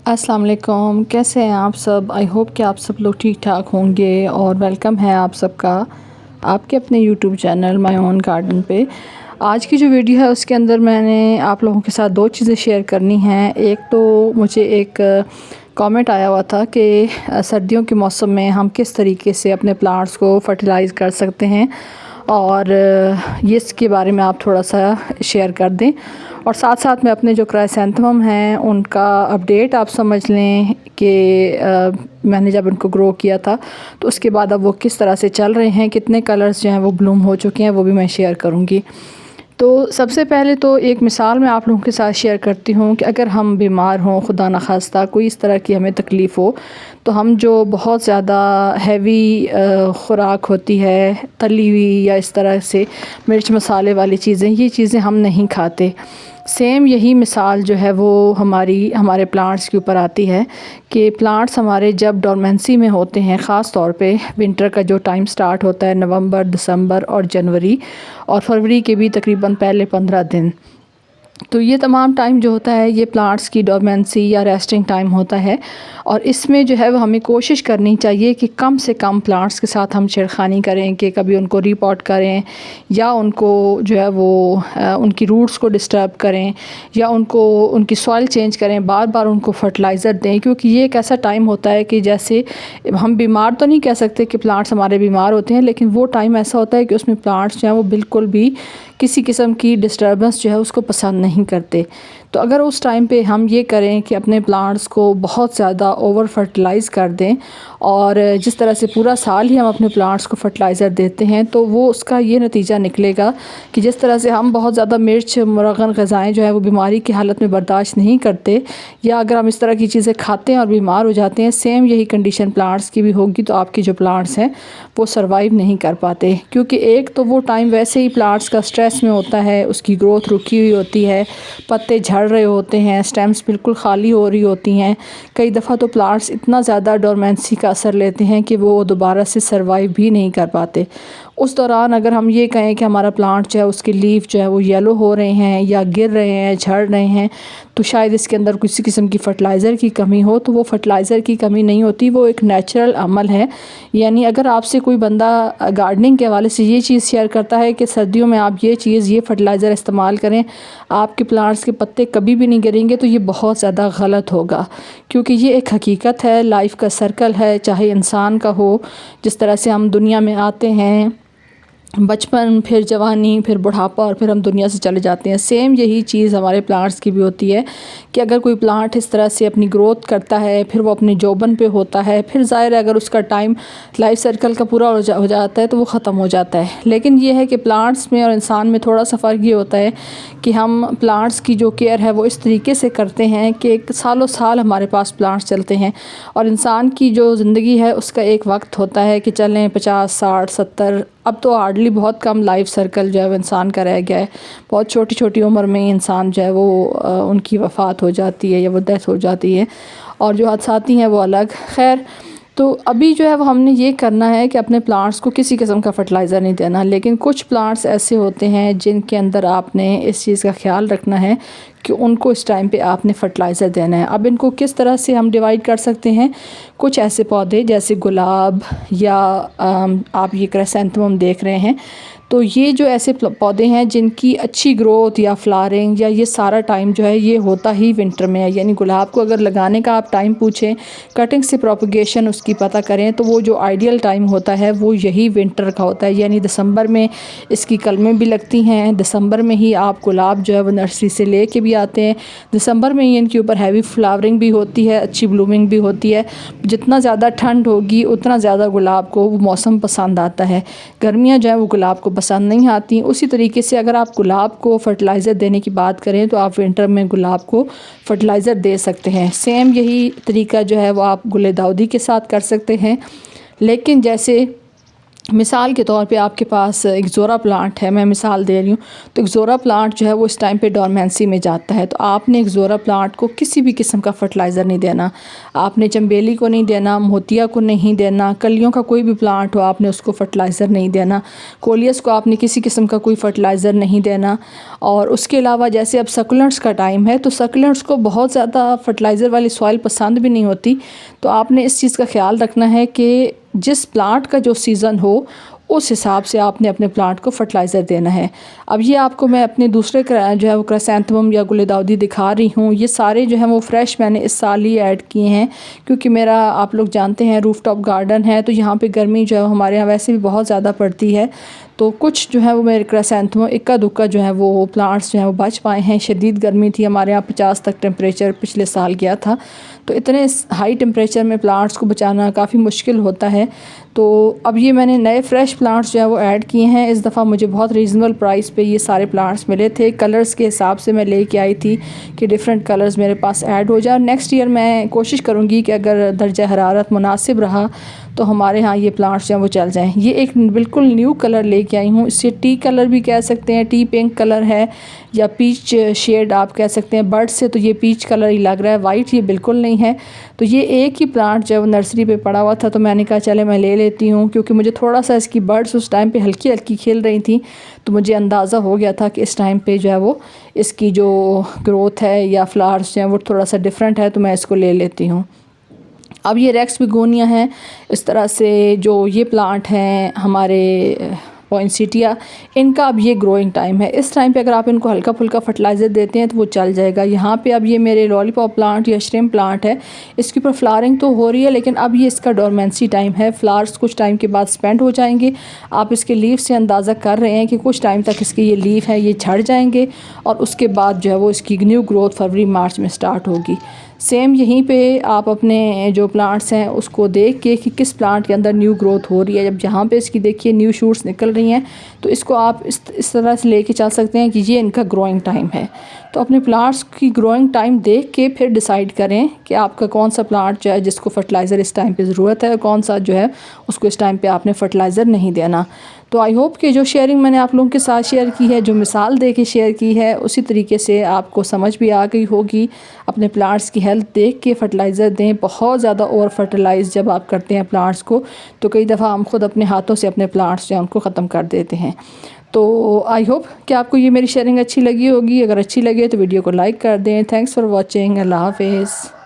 अस्सलाम वालेकुम, कैसे हैं आप सब। आई होप कि आप सब लोग ठीक ठाक होंगे और वेलकम है आप सबका आपके अपने YouTube channel my own garden पे। आज की जो वीडियो है उसके अंदर मैंने आप लोगों के साथ दो चीज़ें शेयर करनी हैं। एक तो मुझे एक कमेंट आया हुआ था कि सर्दियों के मौसम में हम किस तरीके से अपने प्लांट्स को फर्टिलाइज़ कर सकते हैं और ये इसके बारे में आप थोड़ा सा शेयर कर दें। और साथ साथ में अपने जो क्राइसैंथेमम हैं उनका अपडेट आप समझ लें कि मैंने जब उनको ग्रो किया था तो उसके बाद अब वो किस तरह से चल रहे हैं, कितने कलर्स जो हैं वो ब्लूम हो चुके हैं, वो भी मैं शेयर करूँगी। तो सबसे पहले तो एक मिसाल मैं आप लोगों के साथ शेयर करती हूँ कि अगर हम बीमार हों, खुदा न खास्ता कोई इस तरह की हमें तकलीफ़ हो, तो हम जो बहुत ज़्यादा हैवी ख़ुराक होती है, तली हुई या इस तरह से मिर्च मसाले वाली चीज़ें, ये चीज़ें हम नहीं खाते। सेम यही मिसाल जो है वो हमारे प्लांट्स के ऊपर आती है कि प्लांट्स हमारे जब डोरमेंसी में होते हैं, ख़ास तौर पे विंटर का जो टाइम स्टार्ट होता है नवंबर, दिसंबर और जनवरी और फरवरी के भी तकरीबन पहले 15 दिन, तो ये तमाम टाइम जो होता है ये प्लांट्स की डोरमेंसी या रेस्टिंग टाइम होता है। और इसमें जो है वो हमें कोशिश करनी चाहिए कि कम से कम प्लांट्स के साथ हम छेड़खानी करें, कि कभी उनको रीपॉट करें या उनको जो है वो उनकी रूट्स को डिस्टर्ब करें या उनकी सॉइल चेंज करें, बार बार उनको फर्टिलाइज़र दें। क्योंकि ये एक ऐसा टाइम होता है कि जैसे हम बीमार तो नहीं कह सकते कि प्लांट्स हमारे बीमार होते हैं, लेकिन वो टाइम ऐसा होता है कि उसमें प्लांट्स जो हैं वो बिल्कुल भी किसी किस्म की डिस्टर्बेंस जो है उसको पसंद नहीं करते। तो अगर उस टाइम पे हम ये करें कि अपने प्लांट्स को बहुत ज़्यादा ओवर फर्टिलाइज़ कर दें और जिस तरह से पूरा साल ही हम अपने प्लांट्स को फर्टिलाइज़र देते हैं, तो वो उसका ये नतीजा निकलेगा कि जिस तरह से हम बहुत ज़्यादा मिर्च मुरगन ग़िज़ाएँ जो है वो बीमारी की हालत में बर्दाश्त नहीं करते, या अगर हम इस तरह की चीज़ें खाते हैं और बीमार हो जाते हैं, सेम यही कंडीशन प्लांट्स की भी होगी। तो आपके जो प्लांट्स हैं वो सर्वाइव नहीं कर पाते, क्योंकि एक तो वो टाइम वैसे ही प्लांट्स का स्ट्रेस में होता है, उसकी ग्रोथ रुकी हुई होती है, पत्ते झड़ रहे होते हैं, स्टेम्स बिल्कुल खाली हो रही होती हैं। कई दफ़ा तो प्लांट्स इतना ज़्यादा डोरमेंसी का असर लेते हैं कि वो दोबारा से सर्वाइव भी नहीं कर पाते। उस दौरान अगर हम ये कहें कि हमारा प्लांट जो है उसके लीफ जो है वो येलो हो रहे हैं या गिर रहे हैं, झड़ रहे हैं, तो शायद इसके अंदर किसी किस्म की फ़र्टिलाइज़र की कमी हो। तो वो फ़र्टिलाइज़र की कमी नहीं होती, वो एक नेचुरल अमल है। यानी अगर आपसे कोई बंदा गार्डनिंग के हवाले से ये चीज़ शेयर करता है कि सर्दियों में आप ये फ़र्टिलाइज़र इस्तेमाल करें, आपके प्लांट्स के पत्ते कभी भी नहीं गिरेंगे, तो ये बहुत ज़्यादा गलत होगा। क्योंकि ये एक हकीकत है, लाइफ का सर्कल है, चाहे इंसान का हो। जिस तरह से हम दुनिया में आते हैं, बचपन, फिर जवानी, फिर बुढ़ापा और फिर हम दुनिया से चले जाते हैं, सेम यही चीज़ हमारे प्लांट्स की भी होती है कि अगर कोई प्लांट इस तरह से अपनी ग्रोथ करता है, फिर वो अपने जौबन पे होता है, फिर ज़ाहिर है अगर उसका टाइम लाइफ सर्कल का पूरा हो जाता है तो वो ख़त्म हो जाता है। लेकिन ये है कि प्लांट्स में और इंसान में थोड़ा सा फ़र्क ये होता है कि हम प्लांट्स की जो केयर है वो इस तरीके से करते हैं कि सालों साल हमारे पास प्लांट्स चलते हैं। और इंसान की जो ज़िंदगी है उसका एक वक्त होता है कि चलें 50, 60, 70, अब तो हार्डली बहुत कम लाइफ सर्कल जो है वो इंसान का रह गया है। बहुत छोटी छोटी उम्र में ही इंसान जो है वो उनकी वफ़ात हो जाती है या वो डेथ हो जाती है, और जो हादसाती हैं वो अलग। खैर, तो अभी जो है वो हमने ये करना है कि अपने प्लांट्स को किसी किस्म का फ़र्टिलाइज़र नहीं देना। लेकिन कुछ प्लांट्स ऐसे होते हैं जिनके अंदर आपने इस चीज़ का ख़्याल रखना है कि उनको इस टाइम पे आपने फ़र्टिलाइज़र देना है। अब इनको किस तरह से हम डिवाइड कर सकते हैं, कुछ ऐसे पौधे जैसे गुलाब या आप ये क्राइसैंथेमम देख रहे हैं, तो ये जो ऐसे पौधे हैं जिनकी अच्छी ग्रोथ या फ्लावरिंग या ये सारा टाइम जो है ये होता ही विंटर में है। यानी गुलाब को अगर लगाने का आप टाइम पूछें, कटिंग से प्रोपगेशन उसकी पता करें, तो वो जो आइडियल टाइम होता है वो यही विंटर का होता है। यानी दिसंबर में इसकी कलमें भी लगती हैं, दिसंबर में ही आप गुलाब जो है वो नर्सरी से ले के भी आते हैं, दिसंबर में ही इनके ऊपर हैवी फ्लावरिंग भी होती है, अच्छी ब्लूमिंग भी होती है। जितना ज़्यादा ठंड होगी उतना ज़्यादा गुलाब को वो मौसम पसंद आता है, गर्मियाँ जो है वो गुलाब को पसंद नहीं आती। उसी तरीके से अगर आप गुलाब को फ़र्टिलाइज़र देने की बात करें तो आप विंटर में गुलाब को फ़र्टिलाइज़र दे सकते हैं। सेम यही तरीका जो है वो आप गुल दाउदी के साथ कर सकते हैं। लेकिन जैसे मिसाल के तौर पे आपके पास एक्ज़ोरा प्लांट है, मैं मिसाल दे रही हूँ, तो एक्ज़ोरा प्लांट जो है वो इस टाइम पे डोरमेंसी में जाता है। तो आपने एक्ज़ोरा प्लांट को किसी भी किस्म का फर्टिलाइज़र नहीं देना। आपने चंबेली को नहीं देना, मोतिया को नहीं देना, कलियों का कोई भी प्लांट हो आपने उसको फर्टिलाइज़र नहीं देना, कोलियस को आपने किसी किस्म का कोई फर्टिलाइज़र नहीं देना। और उसके अलावा जैसे अब सक्युलेंट्स का टाइम है, तो सक्युलेंट्स को बहुत ज़्यादा फर्टिलाइज़र वाली सॉइल पसंद भी नहीं होती। तो आपने इस चीज़ का ख्याल रखना है कि जिस प्लांट का जो सीज़न हो उस हिसाब से आपने अपने प्लांट को फर्टिलाइज़र देना है। अब ये आपको मैं अपने दूसरे जो है वो क्राइसैंथेमम या गुलदाउदी दिखा रही हूँ। ये सारे जो हैं वो फ्रेश मैंने इस साल ही ऐड किए हैं, क्योंकि मेरा आप लोग जानते हैं रूफ़टॉप गार्डन है, तो यहाँ पे गर्मी जो है हमारे यहाँ वैसे भी बहुत ज़्यादा पड़ती है। तो कुछ जो है वो मेरे क्राइसैंथेमम इक्का दुक्का जो है वो प्लांट्स जो हैं वो बच पाए हैं। शदीद गर्मी थी हमारे यहाँ, 50 तक टेम्परेचर पिछले साल गया था, तो इतने हाई टेम्परेचर में प्लांट्स को बचाना काफ़ी मुश्किल होता है। तो अब ये मैंने नए फ्रेश प्लांट्स जो है वो ऐड किए हैं। इस दफ़ा मुझे बहुत रीज़नेबल प्राइस पे ये सारे प्लांट्स मिले थे। कलर्स के हिसाब से मैं लेके आई थी कि डिफरेंट कलर्स मेरे पास ऐड हो जाए। नेक्स्ट ईयर मैं कोशिश करूँगी कि अगर दर्जा हरारत मुनासिब रहा तो हमारे यहाँ ये प्लांट्स जो हैं वो चल जाएँ। ये एक बिल्कुल न्यू कलर लेके आई हूँ, इसे टी कलर भी कह सकते हैं, टी पिंक कलर है या पीच शेड आप कह सकते हैं। बर्ड से तो ये पीच कलर ही लग रहा है, वाइट ये बिल्कुल नहीं है। तो ये एक ही प्लांट जो है वो नर्सरी पे पड़ा हुआ था, तो मैंने कहा चले मैं ले लेती हूँ, क्योंकि मुझे थोड़ा सा इसकी बर्ड्स उस टाइम पे हल्की हल्की खिल रही थी, तो मुझे अंदाज़ा हो गया था कि इस टाइम पे जो है वो इसकी जो ग्रोथ है या फ्लावर्स जो हैं वो थोड़ा सा डिफरेंट है, तो मैं इसको ले लेती हूँ। अब ये रेक्स बिगोनिया हैं, इस तरह से जो ये प्लांट हैं हमारे पॉइंसेटिया, इनका अब ये ग्रोइंग टाइम है। इस टाइम पे अगर आप इनको हल्का फुल्का फर्टिलाइज़र देते हैं तो वो चल जाएगा। यहाँ पे अब ये मेरे लॉलीपॉप प्लांट या श्रिम्प प्लांट है, इसके ऊपर फ्लावरिंग तो हो रही है, लेकिन अब ये इसका डोरमेंसी टाइम है। फ्लावर्स कुछ टाइम के बाद स्पेंड हो जाएंगे। आप इसके लीफ से अंदाज़ा कर रहे हैं कि कुछ टाइम तक इसके ये लीफ हैं ये झड़ जाएंगे, और उसके बाद जो है वो इसकी न्यू ग्रोथ फरवरी मार्च में स्टार्ट होगी। सेम यहीं पे आप अपने जो प्लांट्स हैं उसको देख के कि किस प्लांट के अंदर न्यू ग्रोथ हो रही है। जब जहाँ पे इसकी देखिए न्यू शूट्स निकल रही हैं, तो इसको आप इस तरह से लेके चल सकते हैं कि ये इनका ग्रोइंग टाइम है। तो अपने प्लांट्स की ग्रोइंग टाइम देख के फिर डिसाइड करें कि आपका कौन सा प्लांट जो है जिसको फर्टिलाइज़र इस टाइम पे ज़रूरत है, और कौन सा जो है उसको इस टाइम पे आपने फर्टिलाइज़र नहीं देना। तो आई होप कि जो शेयरिंग मैंने आप लोगों के साथ शेयर की है, जो मिसाल दे के शेयर की है, उसी तरीके से आपको समझ भी आ गई होगी। अपने प्लांट्स की हेल्थ देख के फर्टिलाइज़र दें। बहुत ज़्यादा ओवर फर्टिलाइज़ जब आप करते हैं प्लांट्स को, तो कई दफ़ा हम खुद अपने हाथों से अपने प्लांट्स जो हैं उनको ख़त्म कर देते हैं। तो आई होप कि आपको ये मेरी शेयरिंग अच्छी लगी होगी। अगर अच्छी लगे तो वीडियो को लाइक कर दें। Thanks for watching. अल्लाह हाफ़िज़।